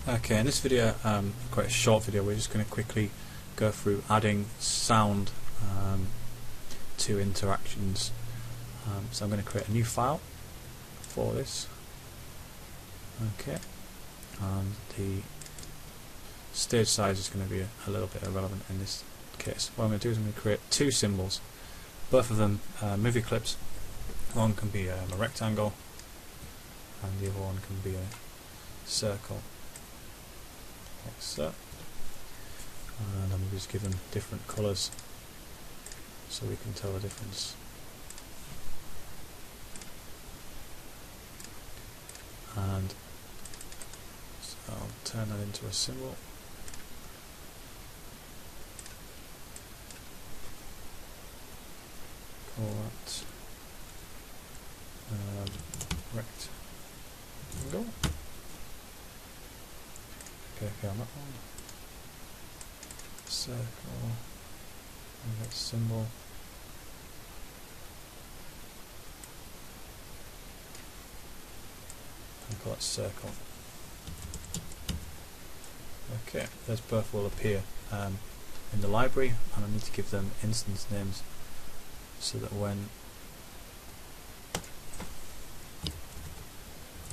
Okay, in this video, quite a short video, we're just going to quickly go through adding sound to interactions. So I'm going to create a new file for this. Okay, and the stage size is going to be a little bit irrelevant in this case. What I'm going to do is I'm going to create two symbols, both of them movie clips. One can be a rectangle and the other one can be a circle, like so. And I'm just give them different colours so we can tell the difference. And so I'll turn that into a symbol. Call that rectangle. Okay, on that one. Circle. And that symbol. And call it circle. Okay, those both will appear in the library, and I need to give them instance names so that when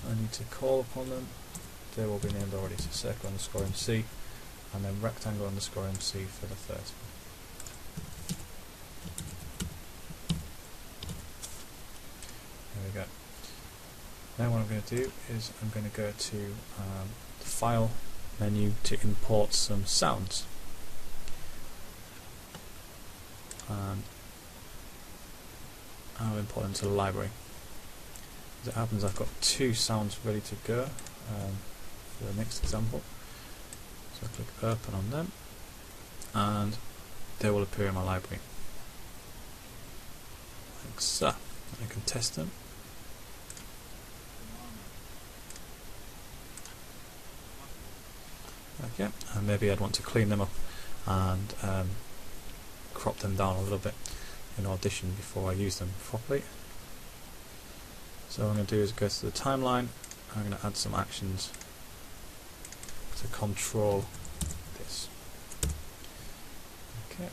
I need to call upon them, they will be named already. So circle underscore MC, and then rectangle underscore MC for the first one. There we go. Now what I'm going to do is I'm going to go to the File menu to import some sounds. And I'll import them to the library. As it happens, I've got two sounds ready to go for the next example. So I click open on them and they will appear in my library. Like so. I can test them. Okay, and maybe I'd want to clean them up and crop them down a little bit in Audition before I use them properly. So what I'm going to do is go to the timeline. I'm going to add some actions to control this. Okay,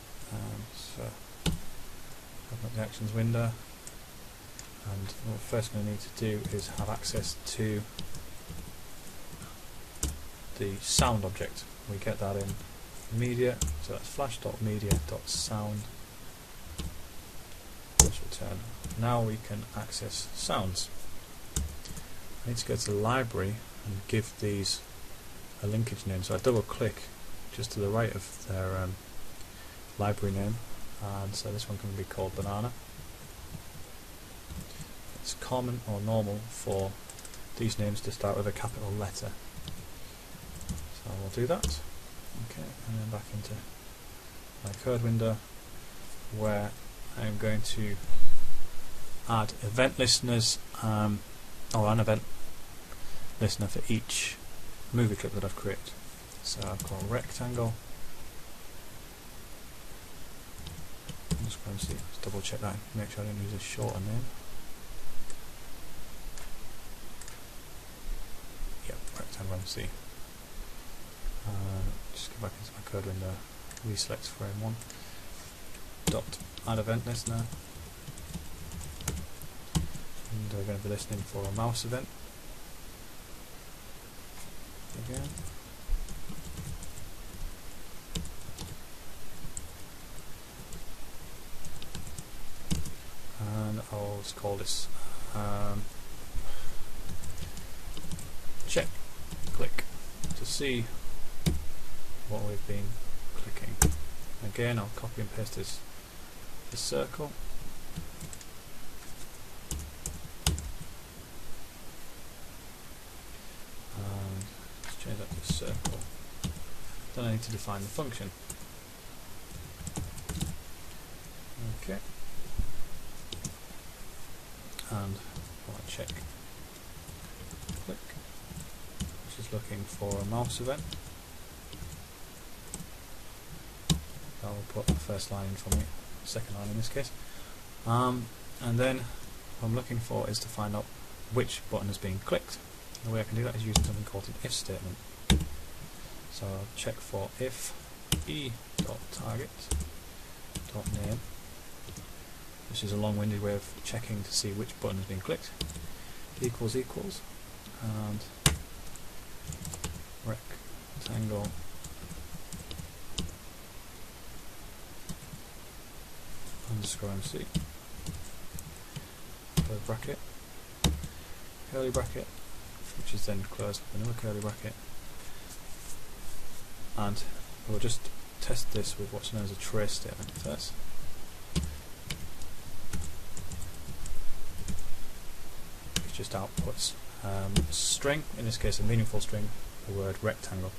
so open up the actions window, and what we're first going to need to do is have access to the sound object. We get that in media, so that's flash.media.sound. Let's return. Now we can access sounds. I need to go to the library and give these a linkage name. So I double click just to the right of their library name, and so this one can be called banana. It's common or normal for these names to start with a capital letter. So we'll do that. Okay, and then back into my code window where I'm going to add event listeners, or an event listener for each movie clip that I've created. So I've got rectangle. I'm just going to see, let's double check that, make sure I don't use a shorter name. Yep, rectangle MC. Just go back into my code window, reselect frame 1. Dot add event listener, and we're going to be listening for a mouse event again. And I'll just call this check click to see what we've been clicking. Again, I'll copy and paste this circle. And let's change that to circle. Then I need to define the function. Okay. And I want to check click, which is looking for a mouse event. I will put the first line in for me, second line in this case. And then what I'm looking for is to find out which button is being clicked. The way I can do that is using something called an if statement. So I'll check for if e.target.name, which is a long-winded way of checking to see which button has been clicked, equals and rectangle underscore MC, close bracket, curly bracket, which is then closed with another curly bracket, and we'll just test this with what's known as a trace statement first. Which just outputs a string, in this case a meaningful string, the word rectangle,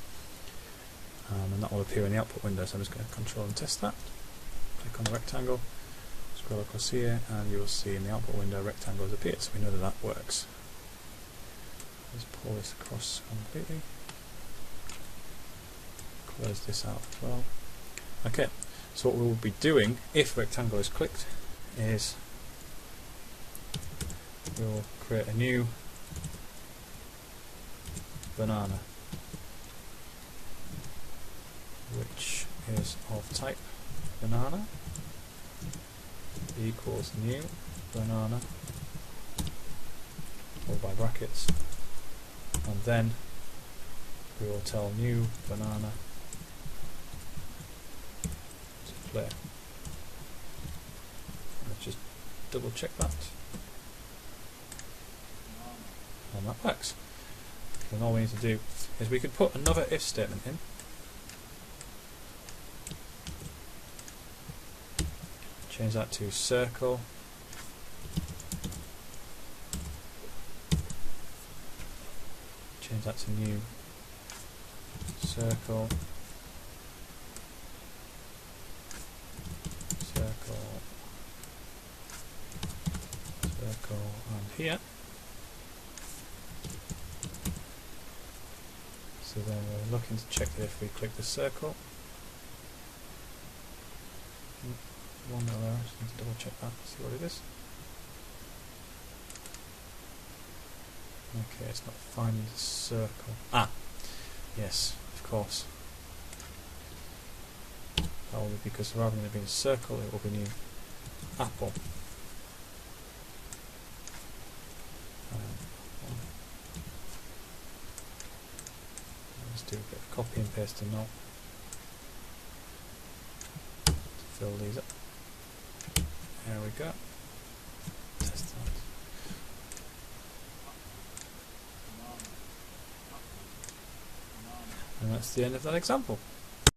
and that will appear in the output window. So I'm just going to control and test that. Click on the rectangle, scroll across here, and you will see in the output window rectangle has appeared, so we know that that works. Let's pull this across completely. Close this out as well. Okay, so what we will be doing if rectangle is clicked is we will create a new banana, which is of type banana, equals new banana, followed by brackets, and then we will tell new banana to play. Let's just double check that, and that works. And all we need to do is we could put another if statement in, change that to circle, change that to new circle, circle, circle, and here. So then we're looking to check that if we click the circle, one there, I just need to double check that, see what it is. Okay, it's not finding the circle. Ah, yes, of course. That will be because rather than it being a circle, it will be new apple. Let's do a bit of copy and pasting now to fill these up. There we go. Test that. And that's the end of that example.